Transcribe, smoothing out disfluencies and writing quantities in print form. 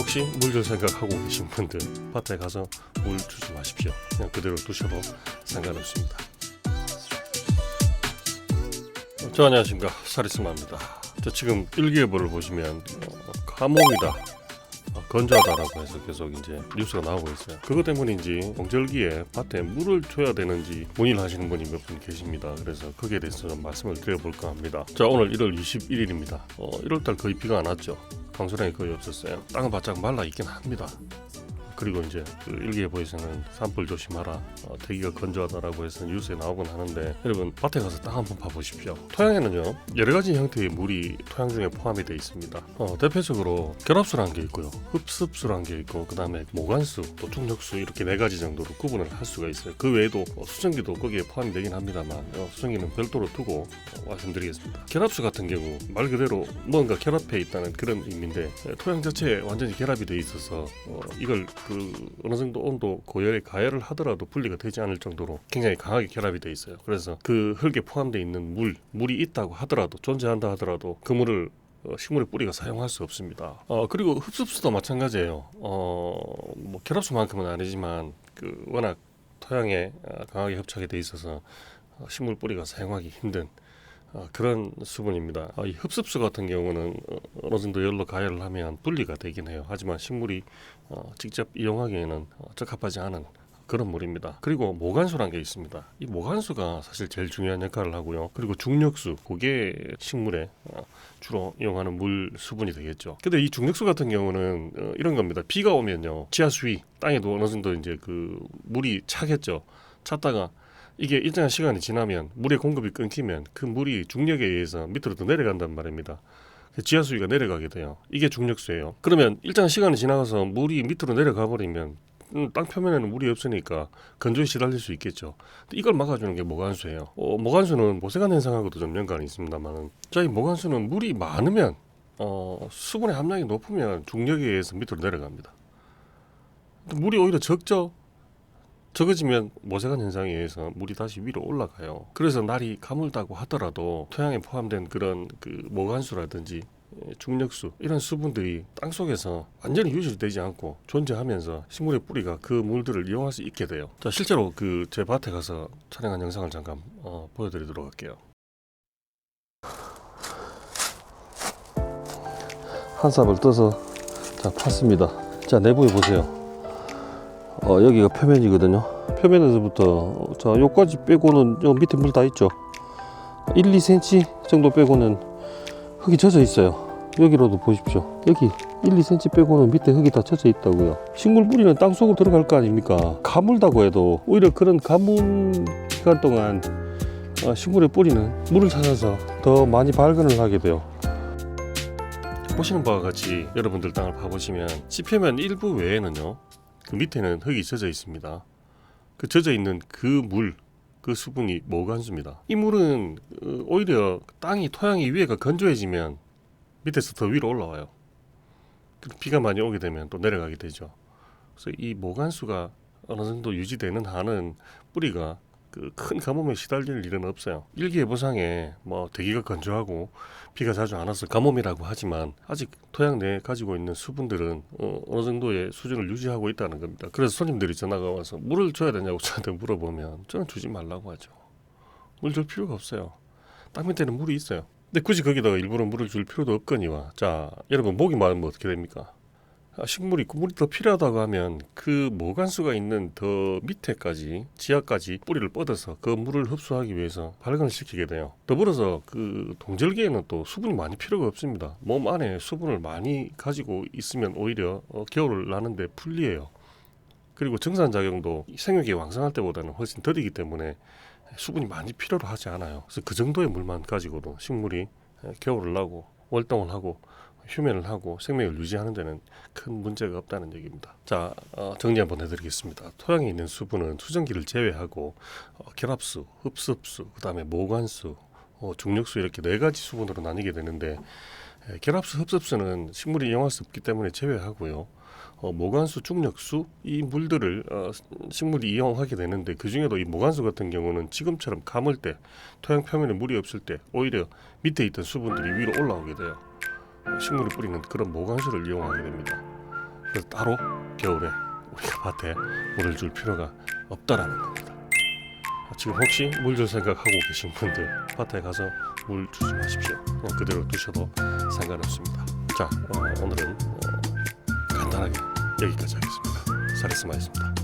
혹시 물 줄 생각하고 계신 분들 밭에 가서 물 주지 마십시오. 그냥 그대로 두셔도 상관없습니다. 안녕하십니까, 사리스마입니다. 지금 일기예보를 보시면 가뭄이다, 건조하다라고 해서 계속 이제 뉴스가 나오고 있어요. 그것 때문인지 공절기에 밭에 물을 줘야 되는지 문의를 하시는 분이 몇 분 계십니다. 그래서 거기에 대해서 좀 말씀을 드려볼까 합니다. 오늘 1월 21일입니다. 1월달 거의 비가 안 왔죠. 강수량이 거의 없었어요. 땅은 바짝 말라 있긴 합니다. 그리고 이제 일기예보에서는 산불 조심하라, 대기가 건조하다라고 해서 뉴스에 나오곤 하는데, 여러분 밭에 가서 땅 한번 봐보십시오. 토양에는요 여러 가지 형태의 물이 토양 중에 포함이 되어 있습니다. 대표적으로 결합수라는 게 있고요, 흡습수라는 게 있고, 그 다음에 모관수, 또 중력수, 이렇게 네 가지 정도로 구분을 할 수가 있어요. 그 외에도 수증기도 거기에 포함이 되긴 합니다만, 수증기는 별도로 두고 말씀드리겠습니다. 결합수 같은 경우 말 그대로 뭔가 결합해 있다는 그런 의미인데, 토양 자체에 완전히 결합이 되어 있어서 이걸 어느 정도 온도 고열에 가열을 하더라도 분리가 되지 않을 정도로 굉장히 강하게 결합이 되어 있어요. 그래서 그 흙에 포함되어 있는 물이 있다고 하더라도, 존재한다 하더라도 그 물을 식물의 뿌리가 사용할 수 없습니다. 그리고 흡습수도 마찬가지예요. 뭐 결합수만큼은 아니지만 워낙 토양에 강하게 협착이 되어 있어서 식물 뿌리가 사용하기 힘든 그런 수분입니다. 이 흡습수 같은 경우는 어느 정도 열로 가열을 하면 분리가 되긴 해요. 하지만 식물이 직접 이용하기에는 적합하지 않은 그런 물입니다. 그리고 모관수라는 게 있습니다. 이 모관수가 사실 제일 중요한 역할을 하고요. 그리고 중력수, 그게 식물에 주로 이용하는 물 수분이 되겠죠. 근데 이 중력수 같은 경우는 이런 겁니다. 비가 오면요, 지하 수위 땅에도 어느 정도 이제 물이 차겠죠. 찼다가 이게 일정한 시간이 지나면, 물의 공급이 끊기면 그 물이 중력에 의해서 밑으로 더 내려간단 말입니다. 지하 수위가 내려가게 돼요. 이게 중력수예요. 그러면 일정한 시간이 지나가서 물이 밑으로 내려가 버리면 땅 표면에는 물이 없으니까 건조에 시달릴 수 있겠죠. 이걸 막아주는 게 모관수예요. 모관수는 모세관 현상하고도 좀 연관이 있습니다만, 이 모관수는 물이 많으면, 수분의 함량이 높으면 중력에 의해서 밑으로 내려갑니다. 물이 오히려 적어지면 모세관 현상에 의해서 물이 다시 위로 올라가요. 그래서 날이 가물다고 하더라도 토양에 포함된 그런 모관수라든지 중력수, 이런 수분들이 땅 속에서 완전히 유실되지 않고 존재하면서 식물의 뿌리가 그 물들을 이용할 수 있게 돼요. 실제로 제 밭에 가서 촬영한 영상을 잠깐 보여드리도록 할게요. 한 삽을 떠서 팠습니다. 내부에 보세요. 여기가 표면이거든요. 표면에서부터 요까지 빼고는 요 밑에 물 다 있죠. 1, 2cm 정도 빼고는 흙이 젖어 있어요. 여기로도 보십시오. 여기 1, 2cm 빼고는 밑에 흙이 다 젖어 있다고요. 식물 뿌리는 땅 속으로 들어갈 거 아닙니까? 가물다고 해도 오히려 그런 가뭄 기간 동안 식물의 뿌리는 물을 찾아서 더 많이 발근을 하게 돼요. 보시는 바와 같이 여러분들 땅을 파보시면 지표면 일부 외에는요, 그 밑에는 흙이 젖어 있습니다. 그 젖어 있는 그 수분이 모관수입니다. 이 물은 오히려 토양이 위에가 건조해지면 밑에서 더 위로 올라와요. 비가 많이 오게 되면 또 내려가게 되죠. 그래서 이 모관수가 어느 정도 유지되는 한은 뿌리가 큰 가뭄에 시달릴 일은 없어요. 일기예보상에 대기가 건조하고 비가 자주 안 와서 가뭄이라고 하지만, 아직 토양 내에 가지고 있는 수분들은 어느 정도의 수준을 유지하고 있다는 겁니다. 그래서 손님들이 전화가 와서 물을 줘야 되냐고 저한테 물어보면 저는 주지 말라고 하죠. 물 줄 필요가 없어요. 땅 밑에는 물이 있어요. 근데 굳이 거기다가 일부러 물을 줄 필요도 없거니와, 여러분 목이 마르면 어떻게 됩니까? 식물이 물이 더 필요하다고 하면 그 모관수가 있는 더 밑에까지, 지하까지 뿌리를 뻗어서 그 물을 흡수하기 위해서 발근을 시키게 돼요. 더불어서 동절기에는 또 수분이 많이 필요가 없습니다. 몸 안에 수분을 많이 가지고 있으면 오히려 겨울을 나는데 불리해요. 그리고 정산작용도 생육이 왕성할 때보다는 훨씬 덜이기 때문에 수분이 많이 필요로 하지 않아요. 그래서 그 정도의 물만 가지고도 식물이 겨울을 나고 월동을 하고 휴면을 하고 생명을 유지하는 데는 큰 문제가 없다는 얘기입니다. 정리 한번 해드리겠습니다. 토양에 있는 수분은 수증기를 제외하고 결합수, 흡습수, 그 다음에 모관수, 중력수, 이렇게 네 가지 수분으로 나뉘게 되는데, 결합수, 흡습수는 식물이 이용할 수 없기 때문에 제외하고요. 모관수, 중력수, 이 물들을 식물이 이용하게 되는데, 그 중에도 이 모관수 같은 경우는 지금처럼 가물 때, 토양 표면에 물이 없을 때 오히려 밑에 있던 수분들이 위로 올라오게 돼요. 식물이 뿌리는 그런 모관수를 이용하게 됩니다. 그래서 따로 겨울에 우리가 밭에 물을 줄 필요가 없다라는 겁니다. 지금 혹시 물 줄 생각하고 계신 분들 밭에 가서 물 주지 마십시오. 그냥 그대로 두셔도 상관없습니다. 자, 오늘은 간단하게 여기까지 하겠습니다. 사리스마였습니다.